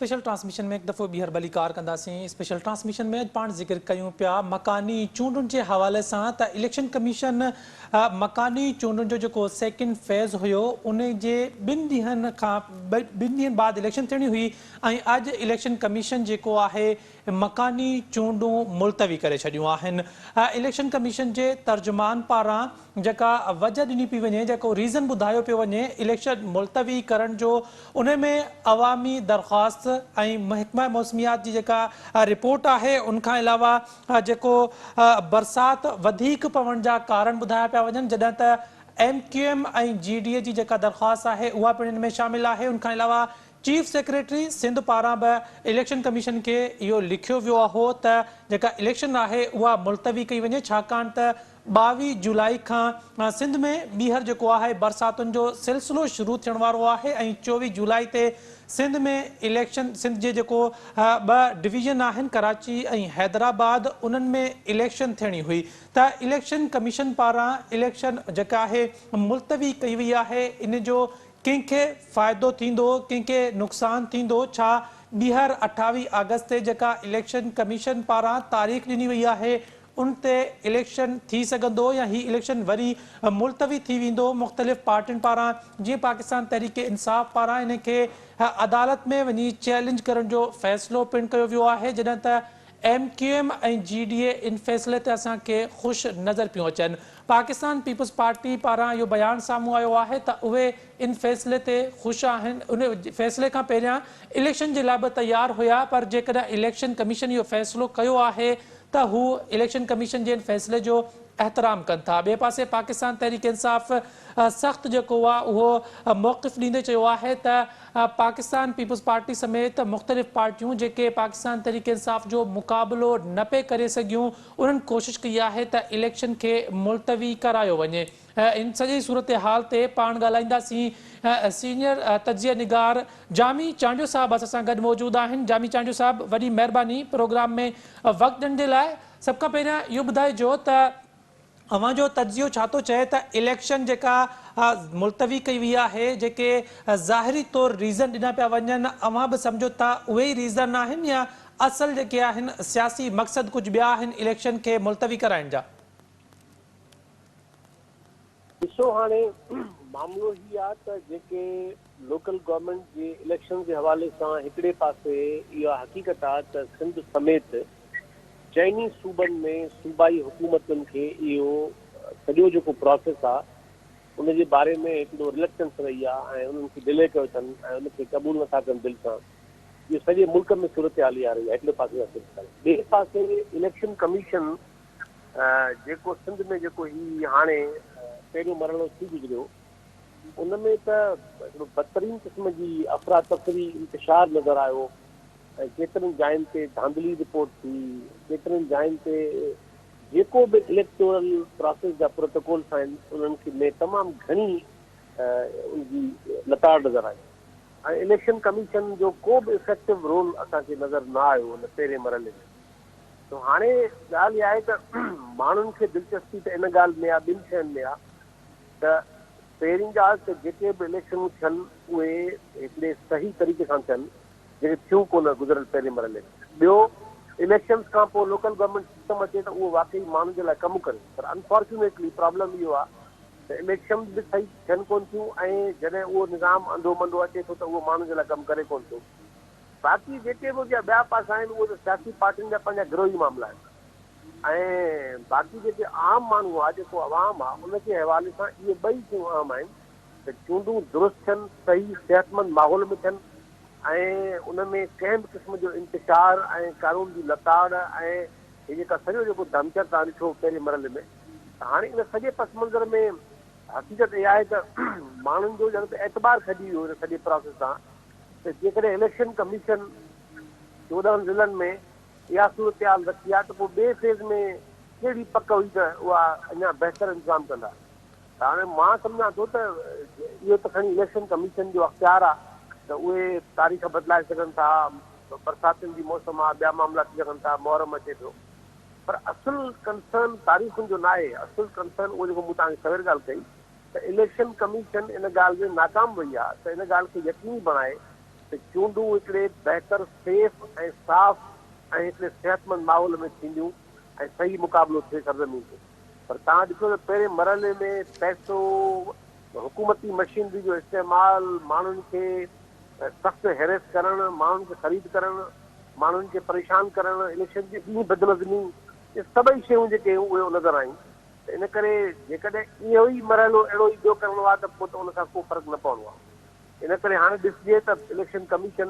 Special transmission में एक दफ़ो ॿीहर भली कार कंदासीं। स्पेशल ट्रांसमिशन में अॼु पाण ज़िक्र कयूं पिया मकानी चूंडुनि जे हवाले सां त इलेक्शन कमीशन मकानी चूंडुनि जो जेको सेकेंड फेज़ हुयो उन जे ॿिनि ॾींहंनि बाद इलेक्शन थियणी हुई ऐं अॼु इलेक्शन कमीशन जेको आहे मकानी चूंडूं मुलतवी करे छॾियूं आहिनि। इलेक्शन कमीशन जे तर्जुमान पारां जेका वजह ॾिनी पई वञे, जेको रीज़न ॿुधायो पियो वञे इलेक्शन मुलतवी करण जो, उन में अवामी दरख़्वास्त ऐं महकमा मौसमियात जी जेका रिपोर्ट आहे, उनखां अलावा जेको बरसाति वधीक पवण जा कारण ॿुधाया पिया वञनि, जॾहिं त MQM ऐं GDA जी जेका दरख़्वास्त आहे उहा पिणु इन में शामिल आहे। उनखां अलावा चीफ सेक्रेटरी सिंध पारां बि इलेक्शन कमीशन खे इहो लिखियो वियो हो त जेका इलेक्शन आहे उहा मुलतवी कई वञे, छाकाणि त 22 जुलाई खां सिंध में ॿीहर जेको आहे बरसातुनि जो सिलसिलो शुरू थियण वारो आहे ऐं 24 जुलाई ते सिंध में इलेक्शन, सिंध जे जेको 2 डिवीज़न आहिनि कराची ऐं हैदराबाद, उन्हनि में इलेक्शन थियणी हुई त इलेक्शन कमीशन पारां इलेक्शन जेका आहे मुलतवी कई वई आहे। इन जो कंहिंखे फ़ाइदो थींदो, कंहिंखे नुक़सानु थींदो, छा ॿीहर 28 अगस्त ते जेका इलेक्शन कमीशन पारां तारीख़ ॾिनी वई आहे उन ते इलेक्शन थी सघंदो या ही इलेक्शन वरी मुलतवी थी वेंदो। मुख़्तलिफ़ पार्टियुनि पारां जीअं पाकिस्तान तहरीक इंसाफ़ पारां इन खे अदालत में वञी चैलेंज करण जो फ़ैसिलो पिणु कयो वियो आहे, जॾहिं त MQM ऐं GDA इन फ़ैसिले ते असांखे ख़ुशि नज़र पियूं अचनि। पाकिस्तान पीपल्स पार्टी पारां इहो बयानु साम्हूं आयो आहे त उहे इन फ़ैसिले ते ख़ुशि आहिनि। उन फ़ैसिले खां पहिरियां इलेक्शन जे लाइ बि तयारु हुया, पर जेकॾहिं इलेक्शन कमीशन इहो फ़ैसिलो कयो आहे त हू इलेक्शन कमीशन जे इन फ़ैसिले जो एहतराम कनि था। ॿिए पासे पाकिस्तान तहरीक इंसाफ़ सख़्तु जेको आहे उहो मौक़िफ़ ॾींदे चयो आहे त पाकिस्तान पीपल्स पार्टी समेत मुख़्तलिफ़ पार्टियूं जेके पाकिस्तान तहरीक इंसाफ़ जो मुक़ाबिलो न पे करे सघियूं, उन्हनि कोशिशि कई आहे त इलेक्शन खे मुलतवी करायो वञे। इन सॼी सूरत हाल ते पाण ॻाल्हाईंदासीं सीनियर तजिया निगार जामी चांडियो साहब असां सां गॾु मौजूदु आहिनि। जामी चांडियो साहब, वॾी महिरबानी प्रोग्राम में वक़्तु ॾियण जे लाइ। सभ खां पहिरियां इहो ॿुधाइजो त अवां जो तजियो छा थो चए त इलेक्शन जेका मुलतवी कई वई आहे, जेके ज़ाहिरी तौर रीज़न ॾिना पिया वञनि, अवां बि सम्झो था उहे ई रीज़न आहिनि या असल जेके आहिनि सियासी मक़सद कुझु ॿिया आहिनि इलेक्शन खे मुलतवी कराइण जा? ॾिसो, हाणे मामिलो ही आहे त जेके लोकल गवर्नमेंट जे इलेक्शन जे हवाले सां हिकिड़े पासे इहा हक़ीक़त आहे त सिंध समेत चइनी सूबनि में सूबाई हुकूमतुनि खे इहो सॼो जेको प्रोसेस आहे उनजे बारे में हिकिड़ो रिलेक्टेंस रही आहे ऐं उन्हनि खे डिले कयो अथनि ऐं उनखे क़बूल नथा कनि दिलि सां। इहो सॼे मुल्क में सूरत हाल आ रही आहे। हिकिड़े पासे ॿिए पासे इलेक्शन कमीशन जेको सिंध में जेको ही हाणे पहिरियों मरहलो थी गुज़रियो, उन में त हिकिड़ो बदतरीन क़िस्म जी अफ़रा तफ़री इंतिशार नज़र आयो ऐं केतिरनि जायुनि ते धांधली रिपोर्ट थी, केतिरनि जायुनि ते जेको बि इलेक्टोरल प्रोसेस जा प्रोटोकॉल्स आहिनि उन्हनि में तमामु घणी उनजी लताड़ नज़र आई ऐं इलेक्शन कमीशन जो को बि इफेक्टिव रोल असांखे नज़र न आयो उन पहिरें मरहले में। त हाणे ॻाल्हि इहा आहे त माण्हुनि खे दिलचस्पी त इन ॻाल्हि में आहे, ॿिनि शयुनि में आहे त पहिरीं ॻाल्हि त जेके बि इलेक्शनूं थियनि उहे हिकिड़े सही तरीक़े सां थियनि, जेके थियूं कोन गुज़िरियल पहिरें मरहले में। ॿियो, इलेक्शन्स खां पोइ लोकल गवर्नमेंट सिस्टम अचे त उहो वाकई माण्हुनि जे लाइ कमु करे, पर अनफॉर्चुनेटली प्रॉब्लम इहो आहे त इलेक्शन बि सही थियनि कोन थियूं ऐं जॾहिं उहो निज़ाम अंधो मंदो अचे थो त उहो माण्हुनि जे लाइ कमु करे कोन थो। बाक़ी जेके बि ॿिया पासा आहिनि उहे त सियासी पार्टियुनि जा पंहिंजा गिरोही मामला आहिनि ऐं बाक़ी जेके आम माण्हू आहे, जेको अवाम आहे, उनजे हवाले सां इहे ॿई शयूं अहम आहिनि त चूंडूं दुरुस्त थियनि, सही सिहतमंद माहौल में थियनि ऐं उन में कंहिं बि क़िस्म जो इंतिशार ऐं कानून जी लताड़ ऐं हीअ जेका सॼो जेको धमचर तव्हां ॾिठो पहिरें मरहले में, त हाणे इन सॼे पस मंज़र में हक़ीक़त इहा आहे त माण्हुनि जो ॼण त एतबार खॼी वियो इन सॼे प्रोसेस सां त जेकॾहिं इलेक्शन कमीशन 14 ज़िलनि में इहा सूरत हाल रखी आहे त पोइ ॿिए फेज़ में कहिड़ी पक हुई त उहा अञा बहितर इंतज़ाम कंदा। त हाणे मां सम्झां थो त इहो त खणी इलेक्शन कमीशन जो अख़्तियार आहे त उहे तारीख़ बदिलाए सघनि था, बरसातियुनि जी मौसम आहे, ॿिया मामला थी सघनि था, मुहर्रम अचे थो, पर असुल कंसर्न तारीख़ुनि जो न आहे। असुल कंसर्न उहो जेको मूं तव्हांखे सवेर ॻाल्हि कई त इलेक्शन कमीशन इन ॻाल्हि में नाकाम वई आहे त इन ॻाल्हि खे यकीनी बणाए त चूंडूं हिकिड़े बहितर सेफ ऐं साफ़ ऐं हिकिड़े सिहतमंद माहौल में थींदियूं ऐं सही मुक़ाबिलो थिए सरज़मीन ते। पर तव्हां ॾिसो त पहिरें मरहले में पैसो, हुकूमती मशीनरी जो इस्तेमालु, माण्हुनि खे सख़्तु हैरेस करणु, माण्हुनि खे ख़रीद करणु, माण्हुनि खे परेशान करणु, इलेक्शन जी ॿी बदनज़मी, इहे सभई शयूं जेके उहे नज़र आयूं। त इन करे जेकॾहिं इहो ई मरहलो अहिड़ो ई ॿियो करिणो आहे त पोइ त उन सां को फ़र्क़ु न पवंदो आहे। इन करे हाणे ॾिसिजे त इलेक्शन कमीशन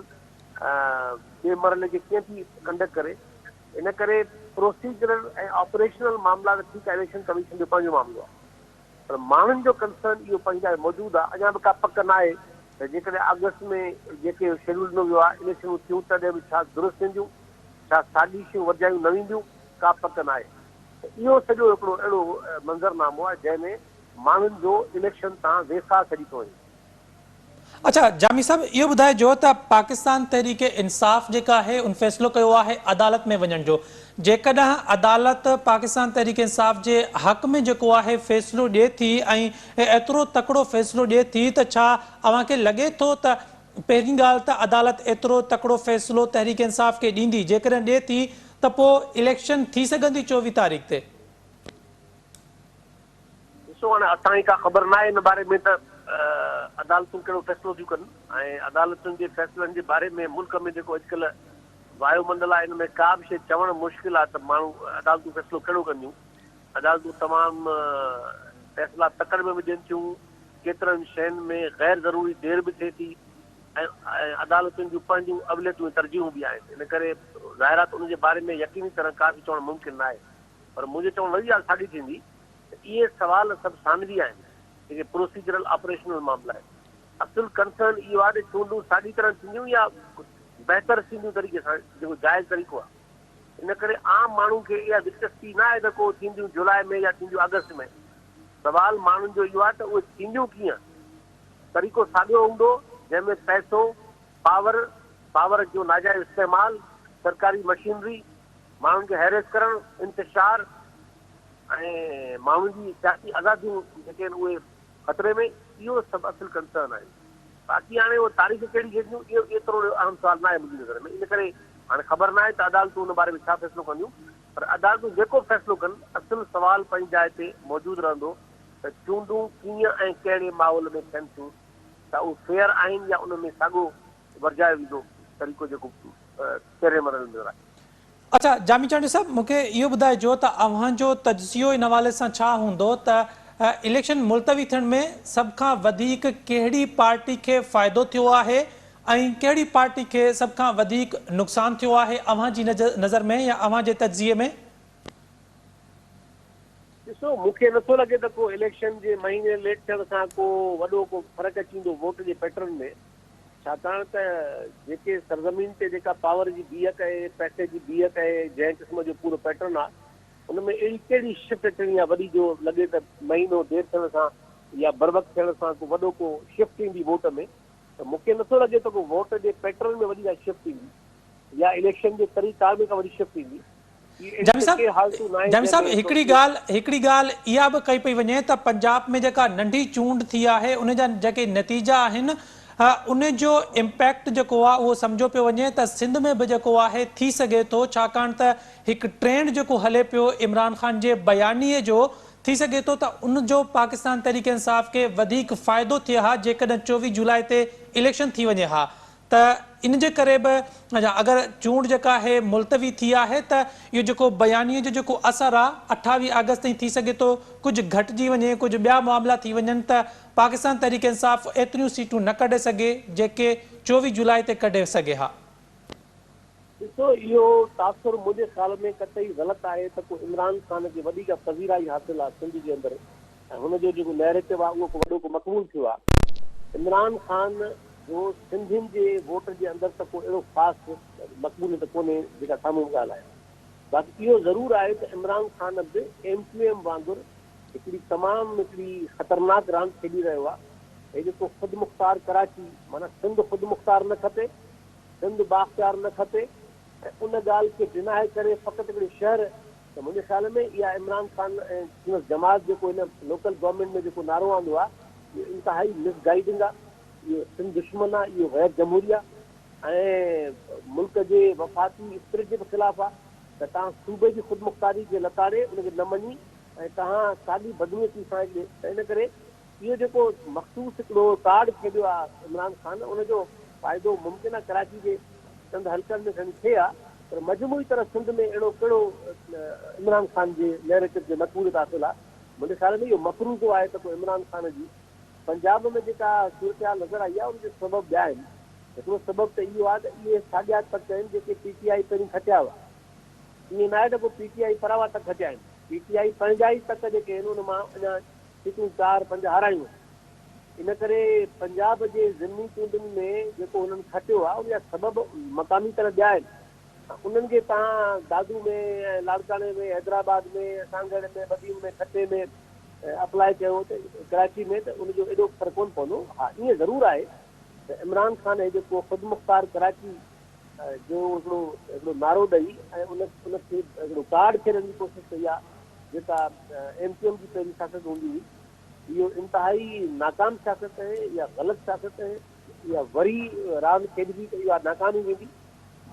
ॿिए मरहले खे कीअं थी कंडक्ट करे। इन करे प्रोसीजरल ऐं ऑपरेशनल मामला त ठीकु आहे, इलेक्शन कमीशन जो पंहिंजो मामिलो आहे, पर माण्हुनि जो कंसर्न इहो पंहिंजा मौजूदु आहे। अञा बि का पक न आहे त जेकॾहिं अगस्त में जेके शेड्यूल ॾिनो वियो आहे इलेक्शनूं थियूं तॾहिं बि छा दुरुस्त थींदियूं, छा साॻी शयूं वधायूं न वेंदियूं, का पक न आहे। त इहो सॼो हिकिड़ो अहिड़ो मंज़रनामो आहे जंहिंमें माण्हुनि जो इलेक्शन तां वेसा छॾी थो वञे। अच्छा जामी साहब, इहो ॿुधाइजो त पाकिस्तान तहरीक इंसाफ़ जेका आहे उन फ़ैसिलो कयो आहे अदालत में वञण जो। जेकॾहिं अदालत पाकिस्तान तहरीक इंसाफ़ जे हक़ में जेको आहे फ़ैसिलो ॾिए थी ऐं एतिरो तकिड़ो फ़ैसिलो ॾिए थी त छा अव्हांखे लॻे थो त पहिरीं ॻाल्हि त अदालत एतिरो तकिड़ो फ़ैसिलो तहरीक इंसाफ़ खे ॾींदी, जेकॾहिं ॾिए थी त पोइ इलेक्शन थी सघंदी 24 तारीख़ ते? ॾिसो हाणे असांखे का ख़बर न आहे इन बारे में त अदालतूं कहिड़ो फ़ैसिलो थियूं कनि, ऐं अदालतुनि जे फ़ैसिलनि जे बारे में मुल्क में जेको अॼुकल्ह वायुमंडल आहे, इन में का बि शइ चवणु मुश्किल आहे त माण्हू अदालतूं फ़ैसिलो कहिड़ो कंदियूं। अदालतूं तमामु फ़ैसिला तकड़ि में बि ॾियनि थियूं, केतिरनि शयुनि में गैर ज़रूरी देरि बि थिए थी, ऐं अदालतुनि जूं पंहिंजूं अवलियतूं तरजीहूं बि आहिनि। इन करे ज़ाहिर आहे त उनजे बारे में यकीनी तरह का बि चवणु मुमकिन न आहे। पर मुंहिंजे चवण वरी ॻाल्हि साॻी थींदी त इहे सवाल सभु सानवी आहिनि, जेके प्रोसीजरल ऑपरेशनल मामला आहिनि। असुल कंसर्न इहो आहे त चूंडूं साॻी तरह थींदियूं या बहितर थींदियूं तरीक़े सां, जेको जाइज़ तरीक़ो आहे। इन करे आम माण्हू खे इहा दिलचस्पी न आहे त को थींदियूं जुलाई में या थींदियूं अगस्त में। सवाल माण्हुनि जो इहो आहे त उहे थींदियूं कीअं, तरीक़ो साॻियो हूंदो जंहिंमें पैसो, पावर जो नाजाइज़ इस्तेमालु, सरकारी मशीनरी, माण्हुनि खे हैरेस करणु, इंतिशार ऐं माण्हुनि जी सियासी आज़ादियूं जेके आहिनि उहे ख़तरे में, इहो सभु असुल कंसर्न आहे। बाक़ी हाणे उहो तारीख़ कहिड़ी छॾियूं इहो एतिरो अहम सवाल न आहे मुंहिंजी नज़र में। इन करे हाणे ख़बर न आहे त अदालतूं उन बारे में छा फ़ैसिलो कंदियूं, पर अदालतूं जेको फ़ैसिलो कनि असुल सवाल पंहिंजी जाइ ते मौजूदु रहंदो त चूंडूं कीअं ऐं कहिड़े माहौल में थियनि थियूं, त उहे फेयर आहिनि या उन में साॻियो वर्जायो वेंदो तरीक़ो जेको पहिरें मरहले में नज़र आहे। अच्छा जामी चांडी साहब, मूंखे इहो ॿुधाइजो त अव्हांजो तजियो इन हवाले सां छा हूंदो त इलेक्शन मुलतवी थियण में सभ खां वधीक कहिड़ी पार्टी खे फ़ाइदो थियो आहे ऐं कहिड़ी पार्टी खे सभ खां वधीक नुक़सानु थियो आहे अव्हांजी नज़र में या अव्हांजे तजिए में? ॾिसो, मूंखे नथो लॻे त को इलेक्शन जे महीने लेट थियण सां को वॾो को फ़र्क़ु अची वेंदो वोट जे पैटर्न में। छाकाणि त जेके सरज़मीन ते जेका पावर जी बीहक आहे, पैसे जी बीहक आहे, जंहिं क़िस्म जो पूरो पैटर्न आहे, उन में अहिड़ी कहिड़ी शिफ्ट अचणी आहे वॾी जो लॻे त महीनो देरि थियण सां या बरवक़्त थियण सां को वॾो को शिफ्ट ईंदी वोट में। त मूंखे नथो लॻे त को वोट जे पैटर्न में वॾी का शिफ्ट ईंदी या इलेक्शन जे तरीक़ा में का वॾी शिफ्ट ईंदी। जामी साहब, हिकिड़ी ॻाल्हि इहा बि कई पई वञे त पंजाब में जेका नंढी चूंड थी आहे उन जा जेके नतीजा आहिनि उन जो इम्पैक्ट जेको आहे उहो सम्झो पियो वञे त सिंध में बि जेको आहे थी सघे थो, छाकाणि त हिकु ट्रेंड जेको हले पियो इमरान ख़ान जे बयानीअ जो, थी सघे थो त उन जो पाकिस्तान तहरीक इंसाफ़ खे वधीक फ़ाइदो थिए हा जेकॾहिं 24 जुलाई ते इलेक्शन थी वञे हा। त इन जे करे बि अगरि चूंड जेका आहे मुलतवी थी आहे त इहो जेको बयानीअ जो जेको असरु आहे 28 अगस्त ताईं थी सघे थो कुझु घटिजी वञे, कुझु ॿिया मामला थी वञनि त पाकिस्तान तहरीक इंसाफ़ एतिरियूं सीटूं न कढे सघे जेके 24 जुलाई ते कढे सघे हा। ॾिसो, इहो तासुर मुंहिंजे ख़्याल में कतई ग़लति आहे त को इमरान ख़ान खे वॾी का पज़ीराई हासिलु आहे सिंध जे अंदरि ऐं हुनजो जेको नैरेटिव आहे उहो को वॾो को मक़बूल थियो आहे। इमरान ख़ान जो सिंधियुनि जे वोट जे अंदरि त को अहिड़ो ख़ासि मक़बूलियत कोन्हे जेका साम्हूं ॻाल्हि आहे। बाक़ी इहो ज़रूरु आहे त इमरान ख़ान बि MQM वांगुरु हिकिड़ी तमामु ख़तरनाक रांदि खेॾी रहियो आहे। हे जेको ख़ुदि मुख़्तार कराची, माना सिंध ख़ुदि मुख़्तार न खपे, सिंध बाख़्तियार न खपे, ऐं उन ॻाल्हि खे डिनाए करे फ़क़ति हिकिड़े शहर, त मुंहिंजे ख़्याल में इहा इमरान ख़ान ऐं जमात जेको हिन लोकल गवर्नमेंट में जेको नारो आंदो आहे इहो इंतिहाई मिसगाइडिंग आहे, इहो सिंध दुश्मन आहे, इहो गैर जमहूरी आहे। ऐं मुल्क जे वफ़ाक़ी स्पिरिट जे ख़िलाफ़ु आहे त तव्हां सूबे जी ख़ुदमुख़्तारी जे लताड़े उनखे न मञी ऐं तव्हां साॻी बदनीयती सां ॾे त इन करे इहो जेको मख़सूस हिकिड़ो कार्ड खेॾियो आहे इमरान ख़ान उनजो फ़ाइदो मुमकिन आहे कराची जे चंद हल्कनि में खणी थिए आहे पर मजमूई तरह सिंध में अहिड़ो कहिड़ो इमरान ख़ान जे नैरेटिव जे मक़बूलियत हासिल आहे मुंहिंजे ख़्याल में इहो मफ़रूज़ो आहे त पोइ इमरान ख़ान जी पंजाब में जेका सूरत हाल नज़र आई आहे उनजे सबबु ॿिया आहिनि हिकिड़ो सबबु त इहो आहे त इहे साॻिया तक आहिनि जेके PTI पहिरीं खटिया हुआ ईअं न आहे त पोइ PTI परावा तक खटिया आहिनि PTI पंहिंजा ई तक जेके आहिनि उन मां अञा हिकु 4-5 हारायूं इन करे पंजाब जे ज़िमनी चूंडुनि में जेको हुननि खटियो आहे उनजा सबबु मक़ामी तरह ॿिया आहिनि उन्हनि खे तव्हां दादू में ऐं लाड़काने में हैदराबाद में सांगड़ में बदीन में खटे में अप्लाई कयो त कराची में त उनजो एॾो फ़र्क़ु कोन पवंदो हा ईअं ज़रूरु आहे त इमरान ख़ान जेको ख़ुदमुख़्तार कराची जो हिकिड़ो नारो ॾेई ऐं उनखे हिकिड़ो कार्ड खेॾण जी कोशिशि कई आहे जेका MQM जी पहिरीं सियासत हूंदी हुई इहो इंतिहाई नाकाम सियासत आहे या ग़लति सियासत आहे या वरी रांदि खेॾिबी त इहा नाकामी वेंदी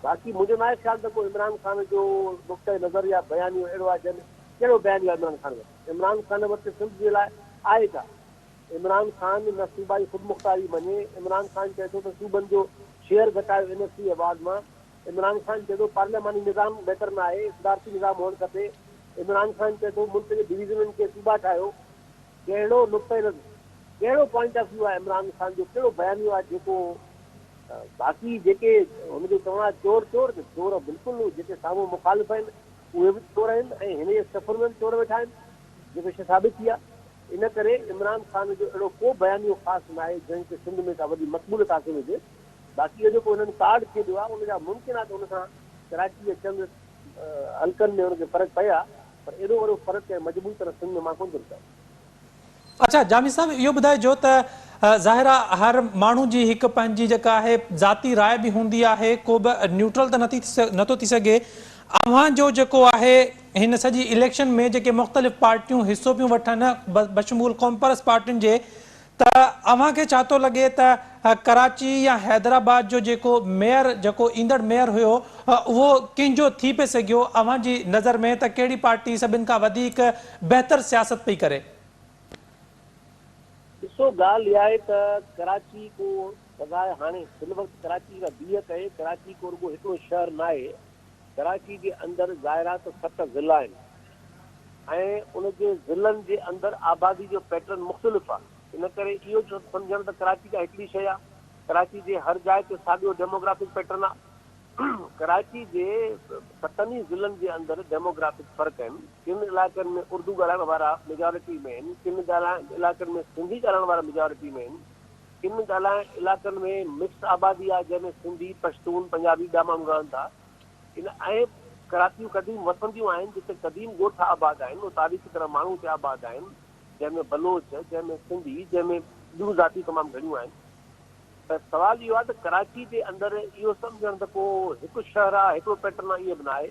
बाक़ी मुंहिंजो न आहे ख़्यालु त को इमरान ख़ान जो नुक़्ते नज़र या बयानियो अहिड़ो आहे जंहिंमें कहिड़ो बयानियो आहे इमरान ख़ान वटि सिंध जे लाइ आहे छा इमरान ख़ान न सूबाई ख़ुदमुख़्तारी मञे इमरान ख़ान चए थो त सूबनि जो शेयर घटायो NFC अवार्ड मां इमरान ख़ान चए थो पार्लियामानी निज़ाम बहितर न आहे सदारती निज़ाम हुअणु खपे इमरान ख़ान चए थो मुल्क जे डिवीज़ननि खे सूबा ठाहियो कहिड़ो नुक़्ते नज़र कहिड़ो पॉइंट ऑफ व्यू आहे इमरान ख़ान जो कहिड़ो बयानियो आहे जेको बाक़ी जेके हुनजो चवणो आहे चोर चोर चोर बिल्कुलु जेके साम्हूं मुखालिफ़ आहिनि उहे बि चोर आहिनि ऐं हिन जे सफ़र में चोर वेठा आहिनि जेको शइ साबित थी आहे इन करे इमरान ख़ान जो अहिड़ो को बयानियो ख़ासि न आहे जंहिंखे सिंध में का वॾी मक़बूलियत हासिल हुजे बाक़ी इहो जेको हुननि कार्ड खेॾियो आहे उनजा मुमकिन आहे त हुन सां कराची जे चंद हल्कनि में हुनखे फ़र्क़ु पए आहे पर एॾो वॾो फ़र्क़ु कंहिं मजबूरी तरह सिंध में मां कोन थो ॾिसां अच्छा जामी साहब इहो ॿुधाइजो त ज़ाहिर आहे हर माण्हू जी हिकु पंहिंजी जेका आहे ज़ाती राय बि हूंदी आहे को बि न्यूट्रल त नथो थी सघे अव्हांजो जेको आहे हिन सॼी इलेक्शन में जेके मुख़्तलिफ़ पार्टियूं हिसो पियूं वठनि बशमूल कॉम्परस पार्टियुनि जे त अव्हांखे छा थो लॻे त कराची या हैदराबाद जो जेको मेयर जेको ईंदड़ मेयर हुयो उहो कंहिंजो थी पिए सघियो अव्हांजी नज़र में त कहिड़ी पार्टी सभिनि खां वधीक बहितर सियासत पई करे ॾिसो ॻाल्हि इहा आहे त कराची को सदाए हाणे हिन वक़्तु कराची का बीह कहे कराची को रुॻो हिकिड़ो शहर न आहे कराची जे अंदरि ज़ाहिर आहे त 7 ज़िला आहिनि ऐं उनजे ज़िलनि जे अंदरि आबादी जो पैटर्न मुख़्तलिफ़ आहे इन करे इहो सम्झणु त कराची का हिकिड़ी शइ आहे कराची जे हर जाइ ते साॻियो डेमोग्राफिक पैटर्न आहे कराची जे 7 ज़िलनि जे अंदरि डेमोग्राफिक फ़र्क़ु आहिनि किन इलाइक़नि में उर्दू ॻाल्हाइण वारा मेजॉरिटी में आहिनि किन इलाइक़नि में सिंधी ॻाल्हाइण वारा मेजॉरिटी में आहिनि किन इलाइक़नि में मिक्स आबादी आहे जंहिंमें सिंधी पश्तून पंजाबी ॿिया माण्हू रहनि था इन ऐं कराचियूं क़दीम वसंदियूं आहिनि जिते क़दीम ॻोठ आबाद आहिनि उहे तारीख़ी तरह माण्हू हिते आबाद आहिनि जंहिंमें बलोच जंहिंमें सिंधी जंहिंमें ॿियूं ज़ातियूं तमामु घणियूं आहिनि त सवाल इहो आहे त कराची जे अंदरि इहो सम्झणु त को हिकु शहर आहे हिकिड़ो पैटर्न आहे इहो बि न आहे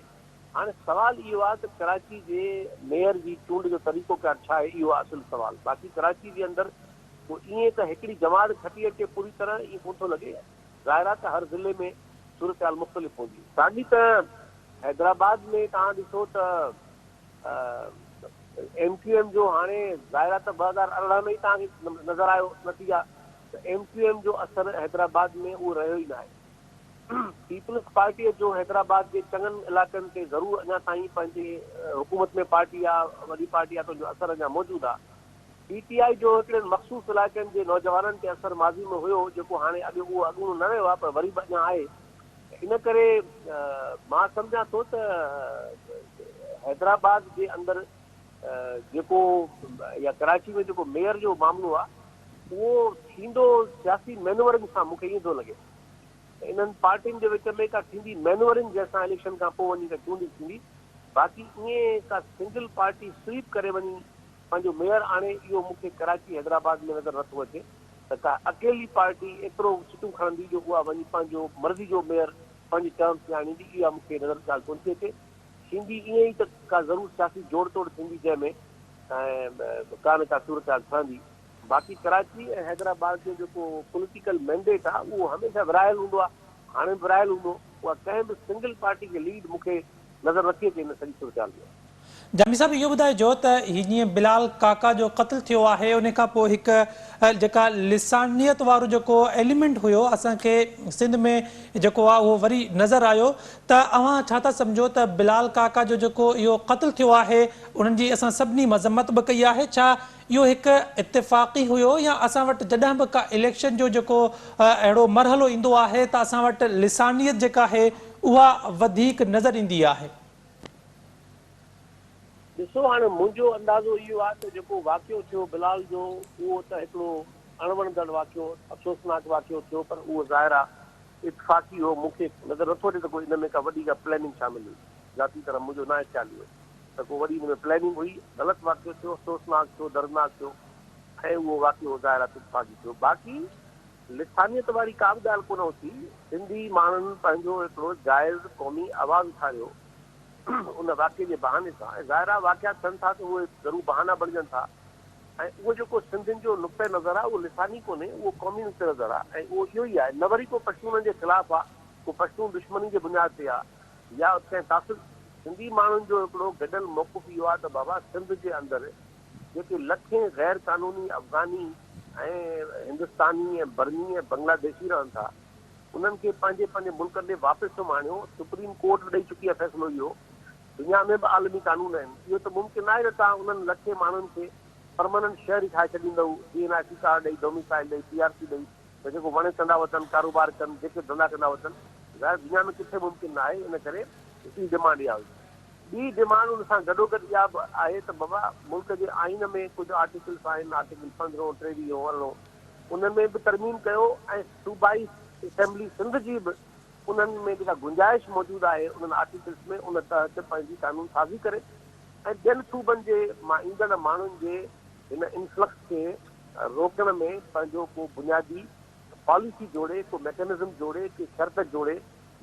हाणे सवाल इहो आहे त कराची जे मेयर जी चूंड जो तरीक़ो कार छा आहे इहो आहे असुलु सवाल बाक़ी कराची जे अंदरि पोइ ईअं त हिकिड़ी जमात खटी अचे पूरी तरह ईअं कोन थो लॻे ज़ाहिर आहे त हर ज़िले में सूरत हाल मुख़्तलिफ़ हूंदी साॻी त हैदराबाद में तव्हां ॾिसो त MQM जो हाणे ज़ाहिर आहे त 2018 में ई तव्हांखे नज़र आयो नतीजा MQM जो असरु हैदराबाद में उहो रहियो ई न आहे पीपल्स पार्टीअ जो हैदराबाद जे चङनि इलाइक़नि ते ज़रूरु अञा ताईं पंहिंजे हुकूमत में पार्टी आहे वॾी पार्टी आहे त जो असरु अञा मौजूदु आहे PTI जो हिकिड़े मख़सूस इलाइक़नि जे नौजवाननि ते असरु माज़ी में हुयो जेको हाणे अॼु उहो अॻूणो न रहियो आहे पर वरी बि अञा आहे इन करे मां सम्झां थो त हैदराबाद जे अंदरि जेको या कराची में जेको मेयर जो मामलो आहे उहो थींदो सियासी मैनूवरिंग सां मूंखे ईअं थो लॻे इन्हनि पार्टियुनि जे विच में का थींदी मैनूवरिंग जंहिंसां इलेक्शन खां पोइ वञी त चूंडी थींदी बाक़ी ईअं का सिंगल पार्टी स्वीप करे वञी पंहिंजो मेयर आणे इहो मूंखे कराची हैदराबाद में नज़र नथो अचे त का अकेली पार्टी एतिरो सीटूं खणंदी जो उहा वञी पंहिंजो मर्ज़ी जो मेयर पंहिंजी टर्म्स ते आणींदी इहा मूंखे नज़र ॻाल्हि कोन थी अचे थींदी ईअं ई त का ज़रूरु सियासी जोड़ तोड़ थींदी जंहिंमें का न का सूरत हाल ठहंदी बाक़ी कराची ऐं हैदराबाद जो जेको पॉलिटिकल मैंडेट आहे उहो हमेशह विरायल हूंदो आहे हाणे विरायल हूंदो, उहा कंहिं बि सिंगल पार्टी खे लीड मूंखे नज़र नथी अचे हिन सॼी सूरत में। जामी साहब इहो ॿुधाइजो त हीअं बिलाल काका जो क़त्ल थियो आहे उन खां पोइ हिकु जेका लिसानियत वारो जेको एलिमेंट हुयो असांखे सिंध में जेको आहे उहो वरी नज़र आयो, त अव्हां छा था सम्झो त बिलाल काका जो जेको इहो क़त्ल थियो आहे उन्हनि जी असां सभिनी मज़म्मत बि कई आहे, छा इहो हिकु इत्तेफ़ाक़ी हुयो या असां वटि जॾहिं बि का इलेक्शन जो जेको अहिड़ो मरहलो ईंदो आहे त असां वटि लिसानियत जेका आहे उहा वधीक नज़र ईंदी आहे? ॾिसो, हाणे मुंहिंजो अंदाज़ो इहो आहे त जेको वाक़ियो थियो बिलाल जो, उहो त हिकिड़ो अणवणंदड़ वाक़ियो, अफ़सोसनाक वाक़ियो थियो, पर उहो ज़ाहिर आहे इतफ़ाक़ी हो। मूंखे नज़र नथो अचे त कोई हिन में का वॾी का प्लैनिंग शामिल हुई। ज़ाती तरह मुंहिंजो न ख़्यालु हुयो त को वॾी हिन में प्लैनिंग हुई। ग़लति वाक़ियो थियो, अफ़सोसनाक थियो, दर्दनाक थियो, ऐं उहो वाक़ियो ज़ाहिर आहे इतफ़ाक़ी थियो। बाक़ी लिसानियत वारी का बि ॻाल्हि कोन थी। सिंधी माण्हुनि पंहिंजो हिकिड़ो जाइज़ क़ौमी आवाज़ उथारियो उन वाक़े जे बहाने सां। ऐं ज़ाहिर आहे वाक़िया थियनि था त उहे ज़रूरु बहाना बणिजनि था, ऐं उहो जेको सिंधियुनि जो नुक़्ते नज़र आहे उहो लिसानी कोन्हे, उहो क़ौमी नुक़्ते नज़र आहे। ऐं उहो इहो ई आहे, न वरी को पश्तूननि जे ख़िलाफ़ु आहे, को पश्तून दुश्मनी जे बुनियाद ते आहे, या कंहिं तासिर। सिंधी माण्हुनि जो हिकिड़ो गॾियल मौक़िफ़ इहो आहे त बाबा सिंध जे अंदरि जेके लखें गैर क़ानूनी अफ़गानी ऐं हिंदुस्तानी ऐं बर्मी ऐं बांग्लादेशी रहनि था, उन्हनि खे पंहिंजे पंहिंजे मुल्कनि ॾे वापसि थो माणियो। सुप्रीम कोर्ट ॾेई चुकी आहे फ़ैसिलो इहो। दुनिया में बि आलमी कानून आहिनि। इहो त मुमकिन आहे त तव्हां उन्हनि लखे माण्हुनि खे परमानेंट शहरी ठाहे छॾींदव, DNIC कार्ड ॾेई, डोमिसाइल ॾेई, PRC ॾेई, त जेको वणे कंदा वठनि, कारोबार कनि, जेके धंधा कंदा वठनि। ज़ाहिर दुनिया में किथे मुमकिन न आहे। इन करे ॿी डिमांड इहा हुई। ॿी डिमांड उन सां गॾोगॾु इहा बि आहे त बाबा मुल्क जे आइन में कुझु आर्टिकल्स आहिनि, आर्टिकल 15, 23, 18, उन्हनि में बि तरमीम कयो, ऐं सूबाई असेंबली सिंध जी बि उन्हनि में जेका गुंजाइश मौजूदु आहे उन्हनि आर्टिकल्स में, उन तहत पंहिंजी कानून साज़ी करे ऐं ॿियनि सूबनि जे मां ईंदड़ माण्हुनि जे हिन इन्फ्लक्स खे रोकण में पंहिंजो को बुनियादी पॉलिसी जोड़े, को मैकेनिज़म जोड़े, की शर्त जोड़े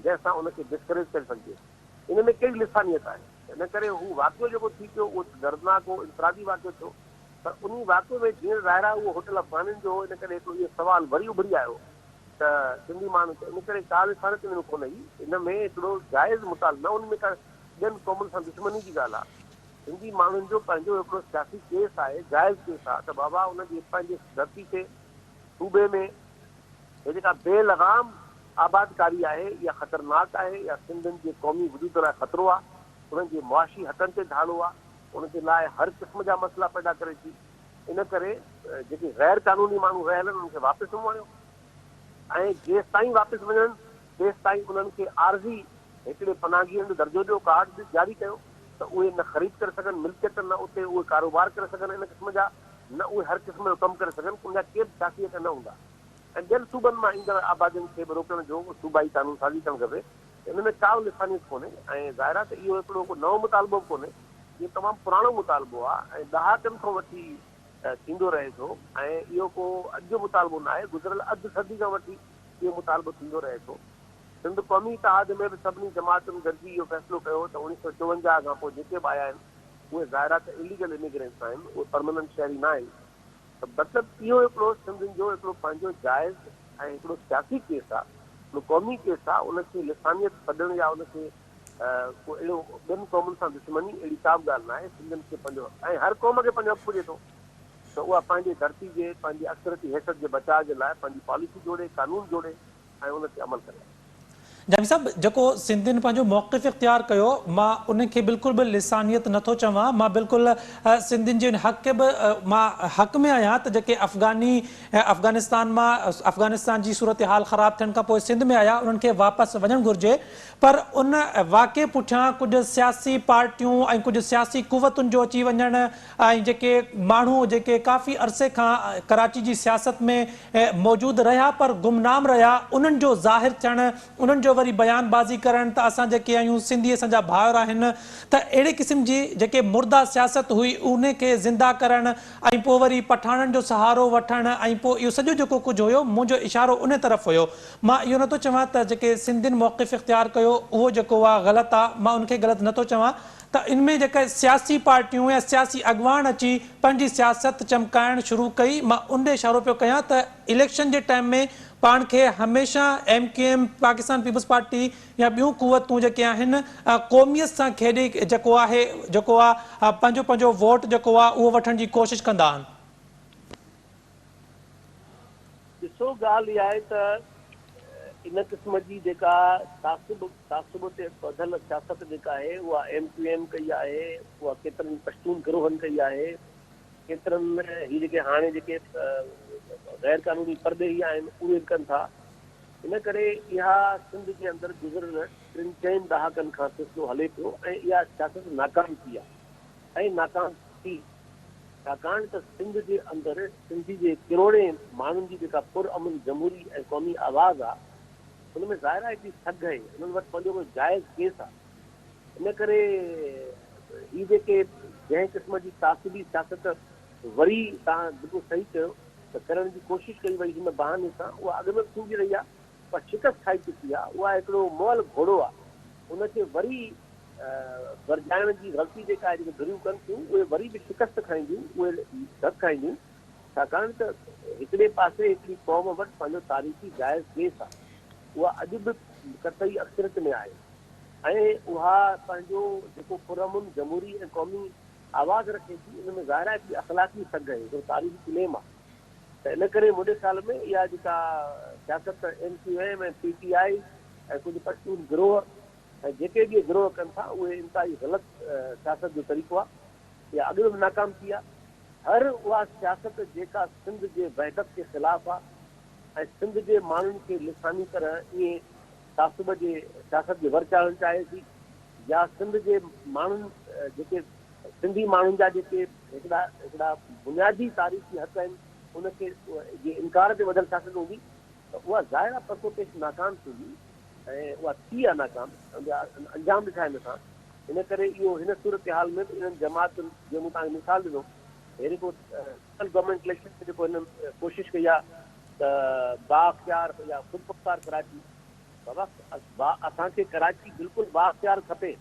जंहिंसां उनखे डिस्करेज करे सघिजे। इन में कहिड़ी लिसानियत आहे? इन करे हू वाक़ियो जेको थी पियो उहो दर्दनाक हो, इंफरादी वाक़ियो थियो, पर उन वाक़िए में जीअं ज़ाहिर आहे उहो होटल अफ़गानियुनि जो। इन करे हिकिड़ो इहो सुवालु वरी उभरी आयो त सिंधी माण्हू खे, इन करे का लिसानियत में कोन हुई। इन में हिकिड़ो जाइज़ मुताल, न उन में का ॿियनि क़ौमुनि सां दुश्मनी जी ॻाल्हि आहे। सिंधी माण्हुनि जो पंहिंजो हिकिड़ो सियासी केस आहे, जाइज़ केस आहे, त बाबा उनजी पंहिंजे धरती ते सूबे में हे जेका बेलगाम आबादकारी आहे इहा ख़तरनाक आहे, या सिंधियुनि जे क़ौमी वजूद लाइ ख़तरो आहे, उन्हनि जे मुआशी हक़नि ते ढालो आहे, उनजे लाइ हर क़िस्म जा मसइला पैदा करे थी। इन करे जेके गैर क़ानूनी माण्हू रहियल आहिनि उन्हनि खे वापसि वणियो, ऐं जेसि ताईं वापसि वञनि तेसि ताईं उन्हनि खे आर्ज़ी हिकिड़े पनाहगीअ जो दर्जो ॾियो, कार्ड जारी कयो, त उहे न ख़रीद करे सघनि मिल्कियत, न उते उहे कारोबार करे सघनि इन क़िस्म जा, न उहे हर क़िस्म जो कमु करे सघनि, उनजा के बि शासियत न हूंदा। ऐं ॿियनि सूबनि मां ईंदड़ आबादियुनि खे बि रोकण जो सूबाई कानून साज़ी करणु खपे। इन में का बि लिसानियत कोन्हे। ऐं ज़ाहिर आहे त इहो हिकिड़ो को नओं मुतालबो बि कोन्हे, इहो तमामु पुराणो मुतालबो आहे ऐं ॾहाकनि खां वठी थींदो रहे थो। ऐं इहो को अॼु जो मुतालबो न आहे, गुज़िरियल अधु सदी खां वठी इहो मुतालबो थींदो रहे थो। सिंध क़ौमी इतिहाद में बि सभिनी जमातुनि गॾिजी इहो फ़ैसिलो कयो त 1954 खां पोइ जेके बि आया आहिनि उहे ज़ाहिर आहे त इलीगल इमिग्रेंट्स आहिनि, उहे परमानेंट शहरी न आहिनि। त मतिलबु इहो हिकिड़ो सिंधियुनि जो हिकिड़ो पंहिंजो जाइज़ ऐं हिकिड़ो सियासी केस आहे, हिकिड़ो क़ौमी केस आहे। उनखे लिसानियत छॾण या उनखे को अहिड़ो ॿियनि क़ौमुनि सां दुश्मनी अहिड़ी का बि ॻाल्हि न आहे। सिंधियुनि खे पंहिंजो, ऐं हर क़ौम खे पंहिंजो हक़ पुॼे थो त उहा पंहिंजे धरती जे, पंहिंजी अक्सरती हैसियत जे बचाव जे लाइ पंहिंजी पॉलिसी जोड़े, कानून जोड़े ऐं उन ते अमल करे। जामी साहब जेको सिंधियुनि पंहिंजो मौक़िफ़ इख़्तियार कयो, मां उनखे बिल्कुलु बि लिसानियत नथो चवां। मां बिल्कुलु सिंधियुनि जे हक़ बि मां हक़ में आहियां त जेके अफ़गानिस्तान जी सूरत हाल ख़राब थियण खां पोइ सिंध में आया उन्हनि खे वापसि वञणु घुरिजे, पर उन वाक़े पुठियां कुझु सियासी पार्टियूं ऐं कुझु सियासी कुवतुनि जो अची वञण ऐं जेके माण्हू जेके काफ़ी अरसे खां कराची जी सियासत में मौजूदु रहिया पर गुमनाम रहिया, उन्हनि जो ज़ाहिर थियणु, उन्हनि जो वरी बयानबाज़ी करणु त असां जेके आहियूं सिंधी असांजा भाउर आहिनि, त अहिड़े क़िस्म जी जेके मुर्दा सियासत हुई उन खे ज़िंदा करणु ऐं पोइ वरी पठाणनि जो सहारो वठणु ऐं पोइ इहो सॼो जेको कुझु हुयो, मुंहिंजो इशारो उन तरफ़ हुयो। मां इहो नथो चवां त जेके सिंधियुनि मौक़िफ़ इख़्तियार कयो उहो जेको आहे ग़लति आहे, मां उनखे ग़लति नथो चवां। त इनमें जेके सियासी पार्टियूं या सियासी अॻवान अची पंहिंजी सियासत चमकाइणु शुरू कई, मां उन ॾे इशारो पियो कयां त इलेक्शन जे टाइम में पाण खे हमेशह MKM पाकिस्तान पीपल्स पार्टी या ॿियूं क़ुवतूं जेके आहिनि क़ौमियत सां खेॾी जेको आहे पंहिंजो वोट जेको आहे उहो वठण जी कोशिशि कंदा आहिनि? ॾिसो, ॻाल्हि इहा आहे त इन क़िस्म जी जेका तासुब ते ॿधल सियासत जेका आहे उहा MQM कई आहे, उहा केतिरनि पश्तून गिरोहनि कई आहे, केतिरनि ही जेके हाणे जेके गैर कानूनी परदेही आहिनि उहे कनि था। इन करे इहा सिंध जे अंदरि गुज़िरियल 3-4 ॾहाकनि खां सिलसिलो हले पियो ऐं इहा सियासत नाकाम थी आहे ऐं नाकाम थी छाकाणि त सिंध जे अंदरि सिंधी जे किरोड़े माण्हुनि जी जेका पुरअमन जमहूरी ऐं क़ौमी आवाज़ आहे हुनमें ज़ाहिर आहे हिकिड़ी सघ आहे, हुननि वटि पंहिंजो कोई जाइज़ केस आहे। इन करे ही जेके जंहिं क़िस्म जी तासिबी सियासत वरी तव्हां बिल्कुलु सही चयो त करण जी कोशिशि कई वई हिन बहाने सां, उहा अॻु में थींदी रही आहे पर शिकस्त खाई चुकी आहे। उहा हिकिड़ो मुअल घोड़ो आहे, उनखे वरी वरजाइण जी ग़लती जेका आहे जेके धुरियूं कनि थियूं उहे वरी बि शिकस्त खाईंदियूं, उहे धक खाईंदियूं छाकाणि त हिकिड़े पासे हिकिड़ी क़ौम वटि पंहिंजो तारीख़ी जाइज़ केस आहे, उहा अॼु बि कतई अक्सरियत में आहे ऐं उहा पंहिंजो जेको पुरअमन जमहूरी ऐं क़ौमी आवाज़ रखे थी, उन में ज़ाहिर आहे कि अख़लाक़ी सघ आहे, हिकिड़ो तारीख़ी क्लेम आहे। त इन करे मुंहिंजे ख़्याल में इहा जेका सियासत MQM ऐं PTI ऐं कुझु पश्तून गिरोह ऐं जेके बि गिरोह कनि था उहे इंतिहाई ग़लति सियासत जो तरीक़ो आहे। इहा अॻु में नाकाम थी आहे। हर उहा सियासत जेका सिंध जे वहदत के ख़िलाफ़ आहे ऐं सिंध जे माण्हुनि खे लिसानी तरह ईअं तासुब जे सियासत जे वर चाढ़णु चाहे थी, या सिंध जे माण्हुनि जेके सिंधी माण्हुनि जा जेके हिकिड़ा बुनियादी तारीख़ी हक़ आहिनि उनखे जे इनकार ते वधल सियासत हूंदी त उहा ज़ाहिर आहे परसोपेश नाकाम थींदी ऐं उहा थी आहे नाकाम, अंजाम ॾिठा आहिनि असां। इन करे इहो हिन सूरत हाल में बि इन्हनि जमातुनि जो मूं तव्हांखे मिसाल ॾिनो, अहिड़ी को गवर्नमेंट इलेक्शन में जेको हिननि कोशिशि कई आहे त बाअख्तियार या ख़ुदमुख्तार कराची, बाबा असांखे कराची बिल्कुलु बाअख्तियार खपे,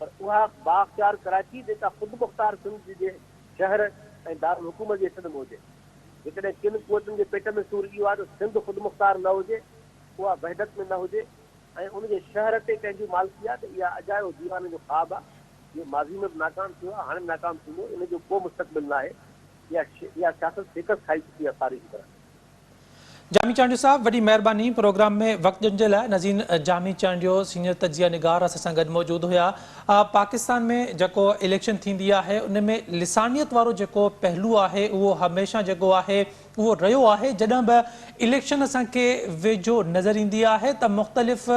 पर उहा बाअख्तियार कराची जेका ख़ुदमुख्तार सिंध जे शहर ऐं दारुल हुकूमत जे हिस्से में हुजे। जेकॾहिं किन क़ुवतुनि जे पेट में सूर इहो आहे त सिंध ख़ुदमुख्तार न हुजे, उहा वहदत में न हुजे ऐं उनजे शहर ते कंहिंजी मालिकी आहे, त इहा अजायो दीवाने जो ख़्वाबु आहे। इहो माज़ी में बि नाकाम थियो आहे, हाणे नाकाम थींदो, इन जो को मुस्तक़बिल न आहे। इहा सियासत शिकस्त खाई चुकी आहे तारीख़ तरह। जामी चांडियो साहब, वॾी महिरबानी। प्रोग्राम में वक़्तु ॾियण जे लाइ। नज़ीन जामी चांडियो सीनियर तजिया निगार असां सां गॾु मौजूदु हुया। पाकिस्तान में जेको इलेक्शन थींदी आहे उन में लिसानियत वारो जेको पहलू आहे उहो हमेशह जेको आहे उहो रहियो आहे। जॾहिं बि इलेक्शन असांखे वेझो नज़र ईंदी आहे त मुख़्तलिफ़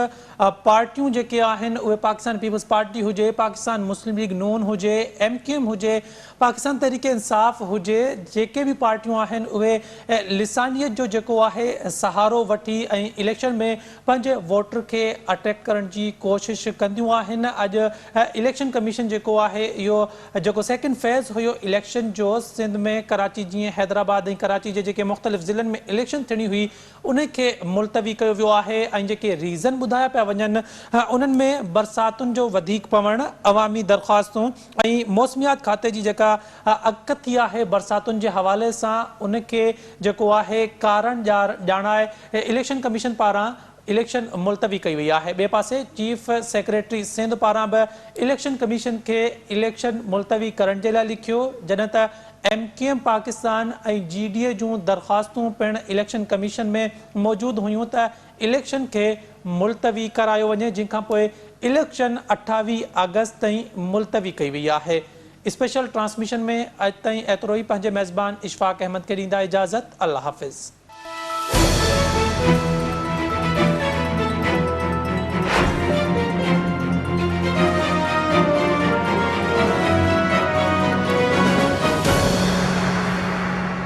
पार्टियूं जेके आहिनि उहे पाकिस्तान पीपल्स पार्टी हुजे, पाकिस्तान मुस्लिम लीग नून हुजे, MKM हुजे, पाकिस्तान तहरीक इंसाफ़ हुजे, जेके बि पार्टियूं आहिनि उहे लिसानियत जो जेको आहे सहारो वठी ऐं इलेक्शन में पंहिंजे वोटर खे अटैक करण जी कोशिशि कंदियूं आहिनि। अॼु इलेक्शन कमीशन जेको आहे इहो जेको सेकेंड फेज़ हुयो इलेक्शन जो सिंध में, कराची जीअं हैदराबाद ऐं कराची जे जेके मुख़्तलिफ़ ज़िलनि में इलेक्शन थियणी हुई उनखे मुलतवी कयो वियो आहे ऐं जेके रीज़न ॿुधाया पिया वञनि उन्हनि में बरसातुनि जो वधीक पवणु, अवामी दरख़्वास्तूं ऐं मौसमियात खाते जी जेका अकती आहे बरसातुनि जे हवाले सां उनखे जेको आहे कारण ॼाणाए इलेक्शन कमीशन पारां इलेक्शन मुलतवी कई वई आहे। ॿिए पासे चीफ सेक्रेटरी सिंध पारां बि इलेक्शन कमीशन खे इलेक्शन मुलतवी करण जे लाइ लिखियो, जॾहिं त MKM पाकिस्तान ऐं GDA जूं दरख़्वास्तूं पिणु इलेक्शन कमीशन में मौजूदु हुयूं त इलेक्शन खे मुलतवी करायो वञे, जंहिंखां पोइ इलेक्शन 28 अगस्त ताईं मुलतवी कई वई आहे। स्पेशल ट्रांसमिशन में अॼु ताईं एतिरो ई। पंहिंजे मेज़बान इशफाक अहमद खे ॾींदा इजाज़त। अल्लाह हाफ़िज़।